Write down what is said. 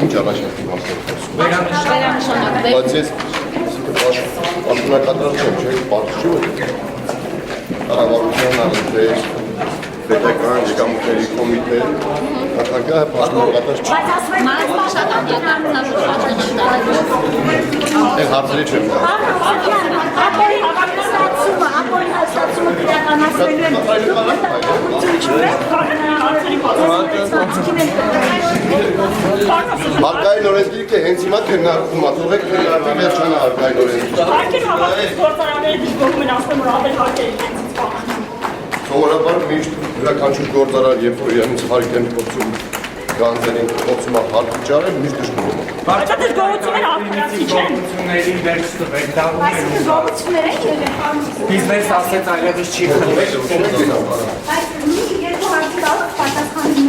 Ինչ առաջարկի մասին վերանշանակվել։ Բայց ես աշնակատրած չեմ, չէ՞, պատժում կառավարության առընթեր, պետական եկամուտների կոմիտե, նախագահը պատմականատար չէ։ Բայց ասում եմ, Այս հարցերի չեմ գա։ ապօրինի ստացումը իրականացնելու են Հարկային օրենսգիրքը հենց հիմա քննարկվում է, թողեք քննարկի վերջանա հարկային օրենսգիրքը։ Հարկեր հավաքած գործարանները դժգոհում են ասում, որ ավելի հարկեր են Սովորաբար միշտ յուրաքանչյուր գործարար, երբ որ իրանից հարկ են փորձում գանձերին փորձում է հարկ վճարել, միշտ դժգոհում է։ Բայց դժգոհությունները արտադրացի չեն։ Գողություններին վերջ տվեք, դառնում են զողություններ են եղել։ բիզնես ասեց այլևս չի խնդրել։ Բայց մի երկու հարցի տալը պատասխանում